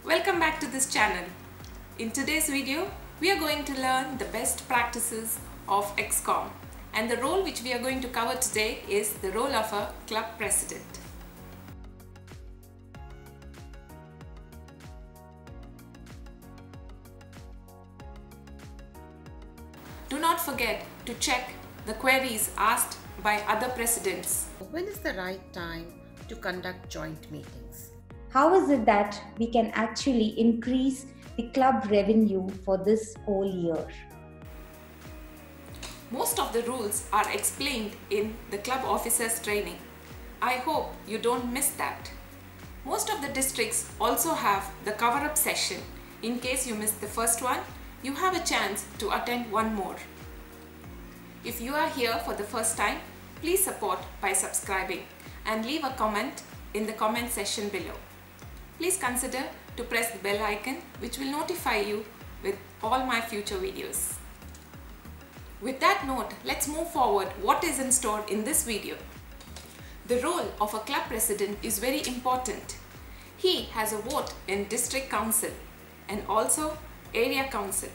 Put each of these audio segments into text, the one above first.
Welcome back to this channel. In today's video, we are going to learn the best practices of EXCOM, and the role which we are going to cover today is the role of a club president. Do not forget to check the queries asked by other presidents. When is the right time to conduct joint meetings? How is it that we can actually increase the club revenue for this whole year? Most of the rules are explained in the club officers training. I hope you don't miss that. Most of the districts also have the cover-up session. In case you missed the first one, you have a chance to attend one more. If you are here for the first time, please support by subscribing and leave a comment in the comment section below. Please consider to press the bell icon, which will notify you with all my future videos. With that note, let's move forward. What is in store in this video? The role of a club president is very important. He has a vote in district council and also area council.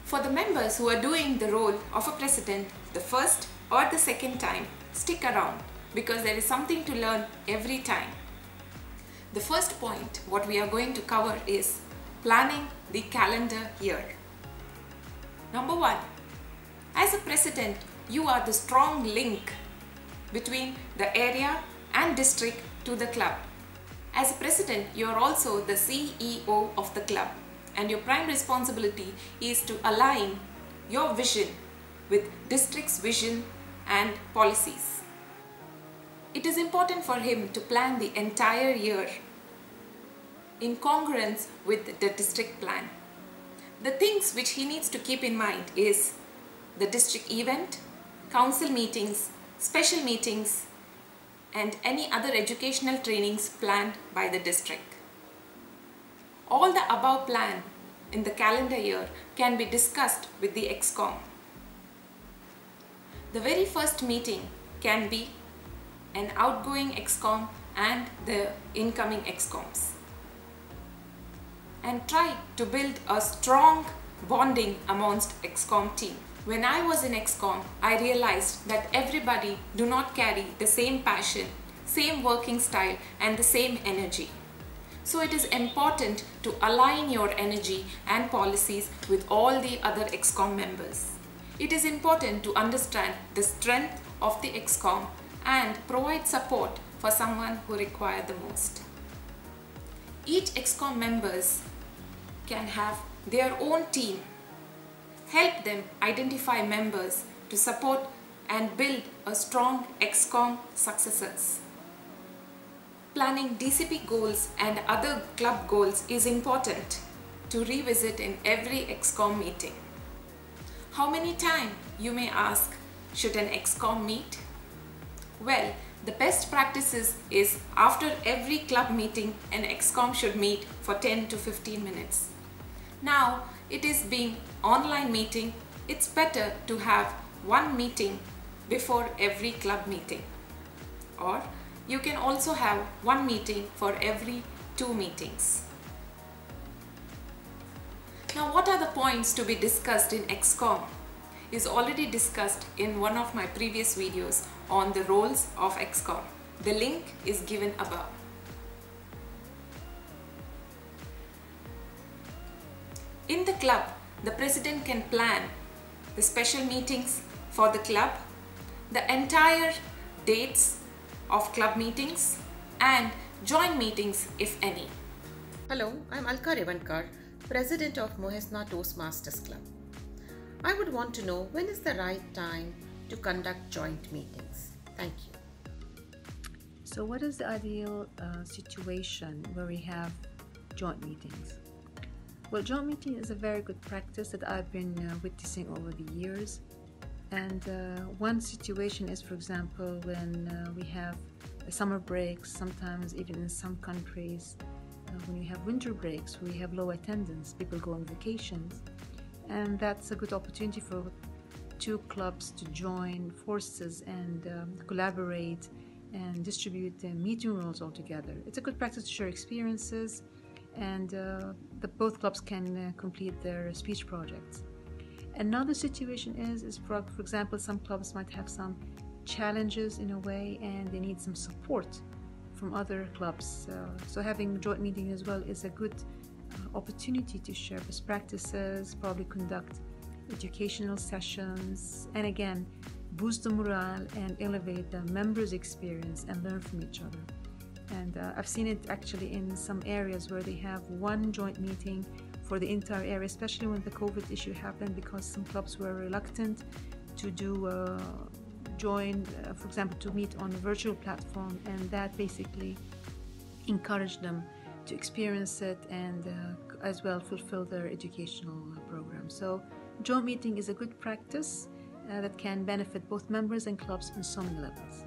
For the members who are doing the role of a president the first or the second time, stick around because there is something to learn every time. The first point what we are going to cover is planning the calendar year. Number one, as a president, you are the strong link between the area and district to the club. As a president, you are also the CEO of the club, and your prime responsibility is to align your vision with district's vision and policies. It is important for him to plan the entire year in congruence with the district plan. The things which he needs to keep in mind is the district event, council meetings, special meetings, and any other educational trainings planned by the district. All the above plan in the calendar year can be discussed with the EXCOM. The very first meeting can be an outgoing EXCOM and the incoming EXCOMs. And try to build a strong bonding amongst EXCOM team. When I was in EXCOM, I realized that everybody do not carry the same passion, same working style and the same energy. So it is important to align your energy and policies with all the other EXCOM members. It is important to understand the strength of the EXCOM and provide support for someone who requires the most. Each EXCOM members can have their own team. Help them identify members to support and build a strong EXCOM successors. Planning DCP goals and other club goals is important to revisit in every EXCOM meeting. How many times, you may ask, should an EXCOM meet? Well, the best practices is after every club meeting, an EXCOM should meet for 10 to 15 minutes. Now, it is being online meeting, it's better to have one meeting before every club meeting. Or you can also have one meeting for every 2 meetings. Now, what are the points to be discussed in EXCOM is already discussed in one of my previous videos on the roles of EXCOM. The link is given above. In the club, the president can plan the special meetings for the club, the entire dates of club meetings and joint meetings if any. Hello, I'm Alka Revankar, President of Mohesna Toastmasters Club. I would want to know when is the right time to conduct joint meetings. Thank you. So what is the ideal situation where we have joint meetings? Well, joint meeting is a very good practice that I've been witnessing over the years. And one situation is, for example, when we have summer breaks, sometimes even in some countries, when we have winter breaks, we have low attendance, people go on vacations. And that's a good opportunity for 2 clubs to join forces and collaborate and distribute the meeting rules all together. It's a good practice to share experiences and both clubs can complete their speech projects. Another situation is for example, some clubs might have some challenges in a way and they need some support from other clubs. So having joint meeting as well is a good opportunity to share best practices, probably conduct educational sessions, and again, boost the morale and elevate the members' experience and learn from each other. And I've seen it actually in some areas where they have one joint meeting for the entire area, especially when the COVID issue happened, because some clubs were reluctant to do for example, to meet on a virtual platform, and that basically encouraged them to experience it and as well fulfill their educational program. So joint meeting is a good practice that can benefit both members and clubs on so many levels.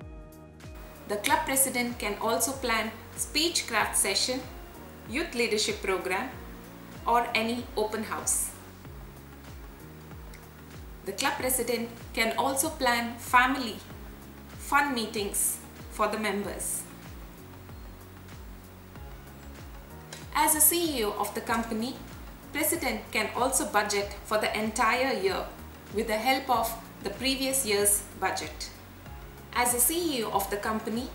The club president can also plan speech craft session, youth leadership program, or any open house. The club president can also plan family fun meetings for the members. As a CEO of the company, president can also budget for the entire year with the help of the previous year's budget. As a CEO of the company,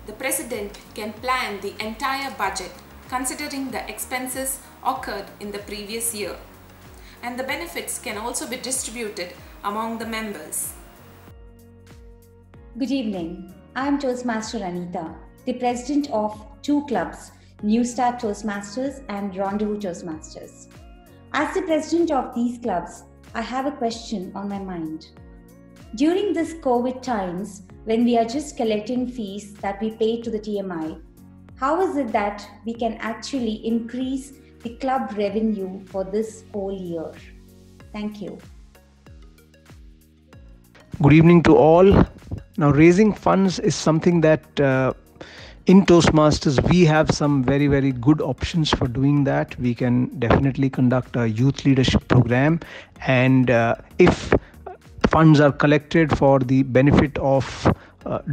the president can plan the entire budget considering the expenses occurred in the previous year, and the benefits can also be distributed among the members. Good evening. I am Toastmaster Anita, the president of two clubs, New Start Toastmasters and Rendezvous Toastmasters. As the president of these clubs, I have a question on my mind. During this COVID times, when we are just collecting fees that we pay to the TMI, how is it that we can actually increase the club revenue for this whole year? Thank you. Good evening to all. Now, raising funds is something that in Toastmasters we have some very, very good options for doing that. We can definitely conduct a youth leadership program, and if funds are collected for the benefit of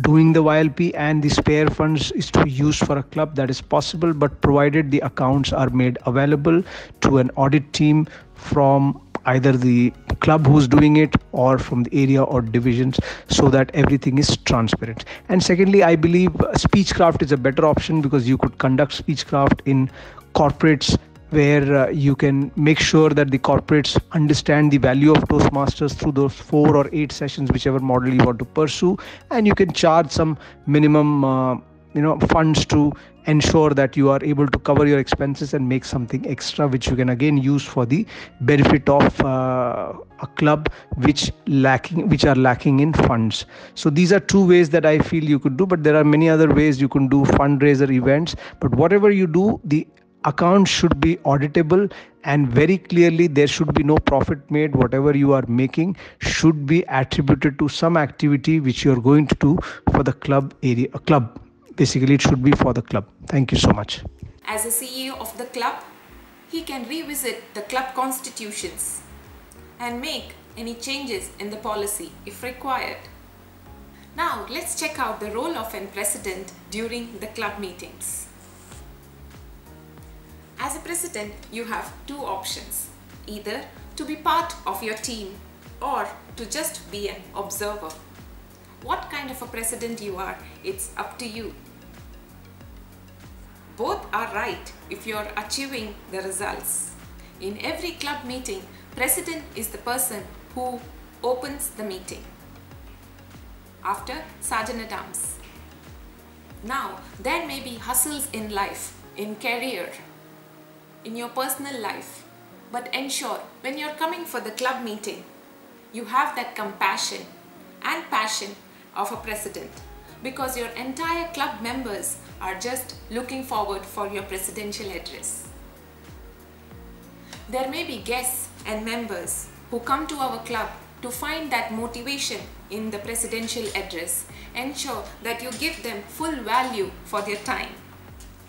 doing the YLP and the spare funds is to be used for a club, that is possible, but provided the accounts are made available to an audit team from either the club who's doing it or from the area or divisions, so that everything is transparent. And secondly, I believe speechcraft is a better option, because you could conduct speechcraft in corporates where you can make sure that the corporates understand the value of Toastmasters through those 4 or 8 sessions, whichever model you want to pursue, and you can charge some minimum funds to ensure that you are able to cover your expenses and make something extra, which you can again use for the benefit of a club which are lacking in funds. So these are 2 ways that I feel you could do, but there are many other ways you can do fundraiser events. But whatever you do, the account should be auditable, and very clearly there should be no profit made. Whatever you are making should be attributed to some activity which you are going to do for the club area. Basically, it should be for the club. Thank you so much. As a CEO of the club, he can revisit the club constitutions and make any changes in the policy if required. Now, let's check out the role of a president during the club meetings. As a president, you have 2 options, either to be part of your team or to just be an observer. What kind of a president you are, it's up to you. Both are right if you're achieving the results. In every club meeting, president is the person who opens the meeting after Sergeant at Arms. Now, there may be hustles in life, in career, in your personal life, but ensure when you're coming for the club meeting, you have that compassion and passion of a president, because your entire club members are just looking forward for your presidential address. There may be guests and members who come to our club to find that motivation in the presidential address. Ensure that you give them full value for their time.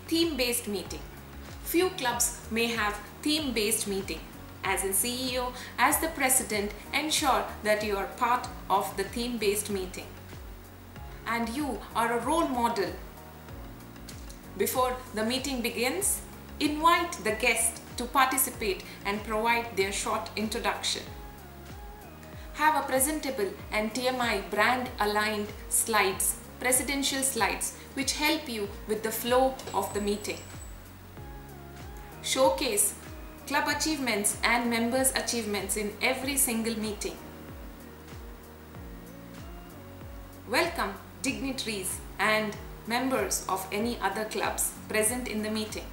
Theme-based meeting. Few clubs may have theme-based meeting. As a CEO, as the president, ensure that you are part of the theme-based meeting. And you are a role model. Before the meeting begins, Invite the guest to participate and provide their short introduction. Have a presentable and TMI brand aligned slides, presidential slides, which help you with the flow of the meeting. Showcase club achievements and members' achievements in every single meeting. Welcome dignitaries and members of any other clubs present in the meeting.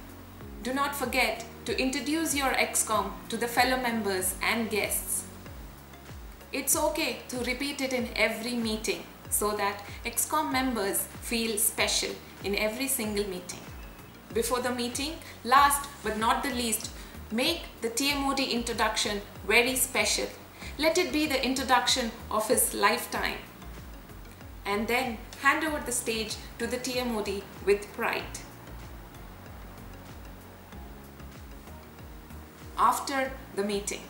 Do not forget to introduce your EXCOM to the fellow members and guests. It's okay to repeat it in every meeting so that EXCOM members feel special in every single meeting. Before the meeting, last but not the least, make the TMOD introduction very special. Let it be the introduction of his lifetime. And then hand over the stage to the TMOD with pride. After the meeting.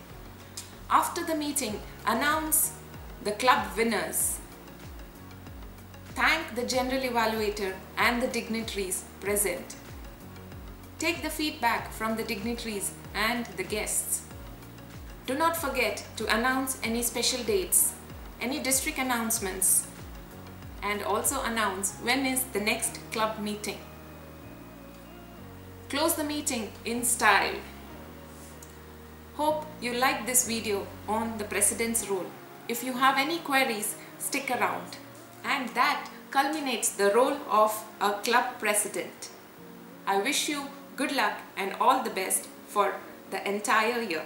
After the meeting, announce the club winners. Thank the general evaluator and the dignitaries present. Take the feedback from the dignitaries and the guests. Do not forget to announce any special dates, any district announcements, and also announce when is the next club meeting. Close the meeting in style. Hope you like this video on the President's role. If you have any queries, stick around. And that culminates the role of a club president. I wish you good luck and all the best for the entire year.